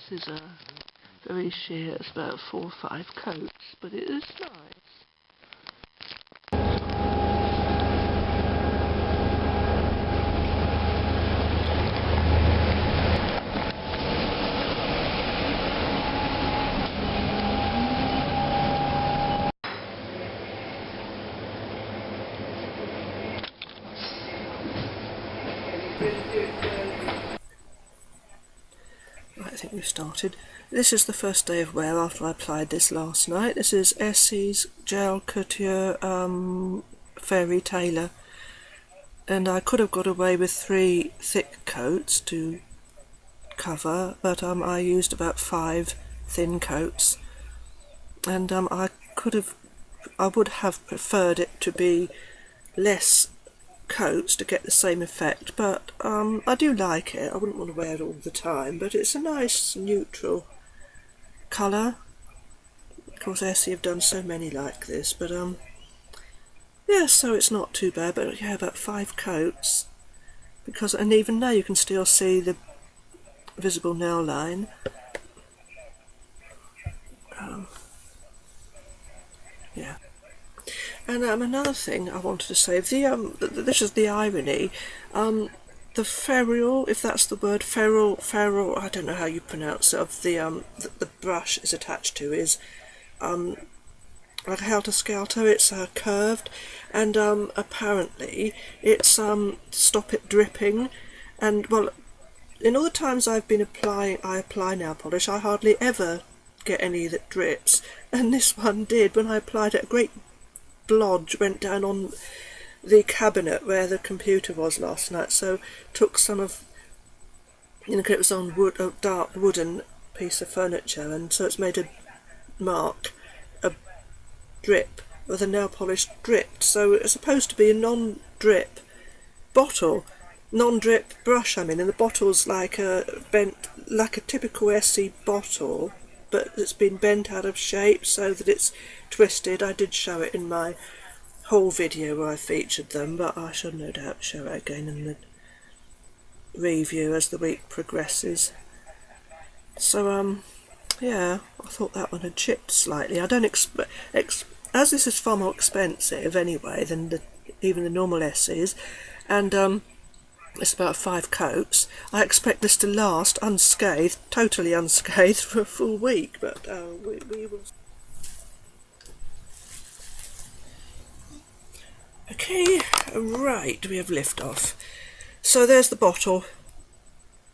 This is a very sheer, it's about 4 or 5 coats, but it is nice. Right, I think we've started. This is the first day of wear after I applied this last night. This is Essie's Gel Couture Fairy Tailor, and I could have got away with 3 thick coats to cover, but I used about 5 thin coats, and I would have preferred it to be less coats to get the same effect, but I do like it. I wouldn't want to wear it all the time, but it's a nice neutral colour. Of course, Essie have done so many like this, but yeah, so it's not too bad. But yeah, about 5 coats, and even now you can still see the visible nail line. Yeah. And another thing I wanted to say, this is the irony, the ferrule, if that's the word, ferrule, I don't know how you pronounce it, of the brush is attached to is like a helter-skelter. It's curved, and apparently it's stop it dripping. And well, in all the times I apply nail polish, I hardly ever get any that drips, and this one did. When I applied it, a great blodge went down on the cabinet where the computer was last night, so took some of, it was on wood, a dark wooden piece of furniture, and so it's made a mark, a drip, where the nail polish dripped. So it's supposed to be a non-drip bottle, non-drip brush, and the bottle's like a typical Essie bottle, but it's been bent out of shape so that it's twisted. I did show it in my whole video where I featured them, but I shall no doubt show it again in the review as the week progresses. So yeah, I thought that one had chipped slightly. I don't expect, as this is far more expensive anyway than even the normal Essies, and it's about 5 coats, I expect this to last unscathed, totally unscathed, for a full week, but we will. Okay, right, we have lift off. So there's the bottle.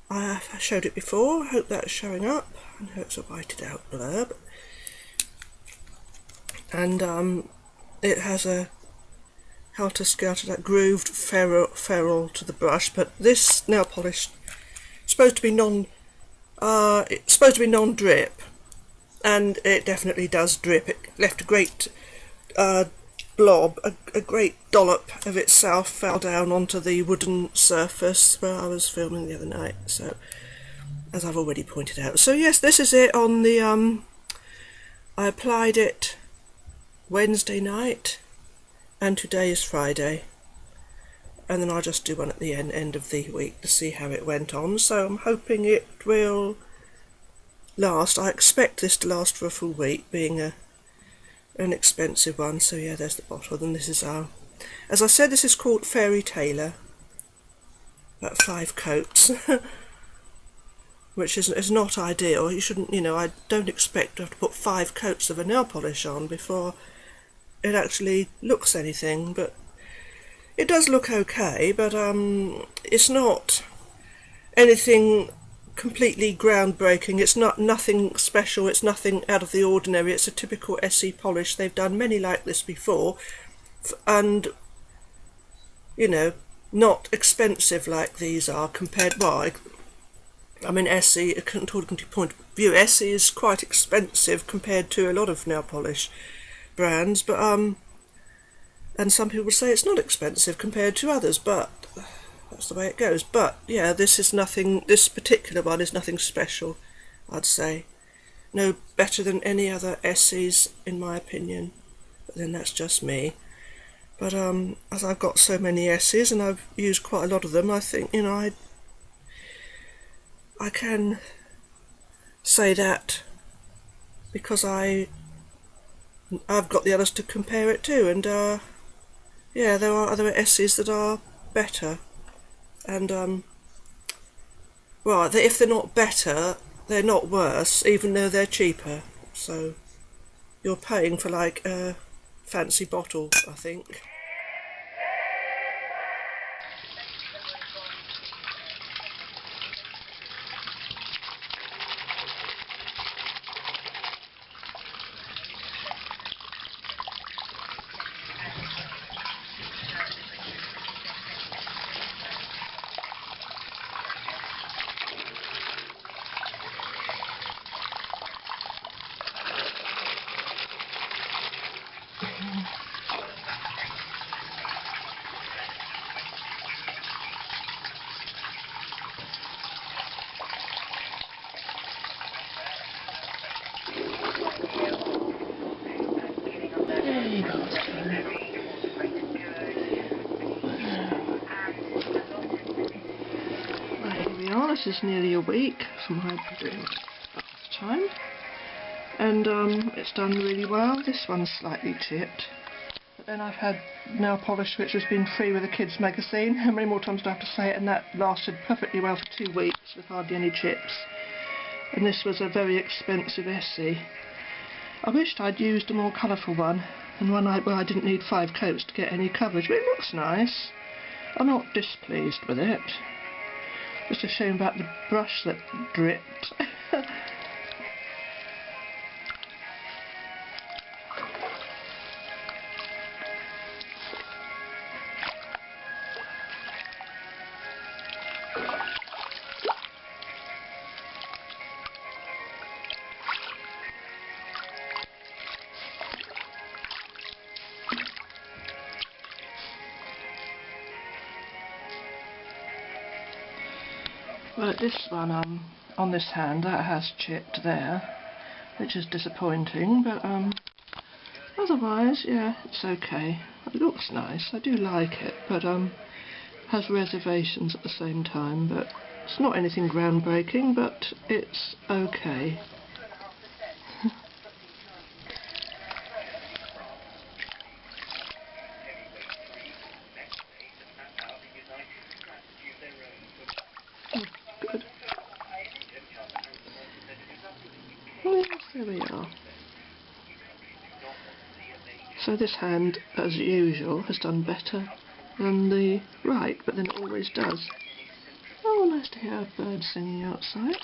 I showed it before, I hope that's showing up. I know it's a whited out blurb. And it has a helter-skelter, that grooved ferrule to the brush, but this nail polish is supposed to be non-drip, and it definitely does drip. It left a great blob, a great dollop of itself fell down onto the wooden surface where I was filming the other night, so as I've already pointed out. So yes, this is it on the I applied it Wednesday night, and today is Friday, and then I'll just do one at the end of the week to see how it went on. So I'm hoping it will last. I expect this to last for a full week, being an expensive one. So yeah, there's the bottle. Then this is as I said, this is called Fairy Tailor, about 5 coats, which is not ideal. You shouldn't, I don't expect to have to put 5 coats of a nail polish on before it actually looks anything, but it does look okay. But it's not anything completely groundbreaking. It's nothing special. It's nothing out of the ordinary. It's a typical Essie polish. They've done many like this before, and not expensive like these are compared. Well, Essie, according to point of view, Essie is quite expensive compared to a lot of nail polish brands, but and some people say it's not expensive compared to others, but that's the way it goes. But yeah, this particular one is nothing special, I'd say. No better than any other Essies, in my opinion, but then that's just me. But as I've got so many Essies and I've used quite a lot of them, I think I can say that because I've got the others to compare it to, and yeah, there are other essies that are better, and well, if they're not better, they're not worse, even though they're cheaper. So you're paying for like a fancy bottle, I think. Right, here we are. This is nearly a week from my doing it last time, and it's done really well. This one's slightly chipped, but then I've had nail polish which has been free with the kids magazine. How many more times do I have to say it? And that lasted perfectly well for 2 weeks with hardly any chips. And this was a very expensive essie. I wished I'd used a more colourful one, and one where I didn't need 5 coats to get any coverage, but it looks nice. I'm not displeased with it. Just a shame about the brush that dripped. Well, this one, on this hand, that has chipped there, which is disappointing, but otherwise, yeah, it's okay. It looks nice, I do like it, but has reservations at the same time, but it's not anything groundbreaking, but it's okay. Good. Well, yes, there we are. So this hand, as usual, has done better than the right, but then it always does. Oh, nice to hear a bird singing outside.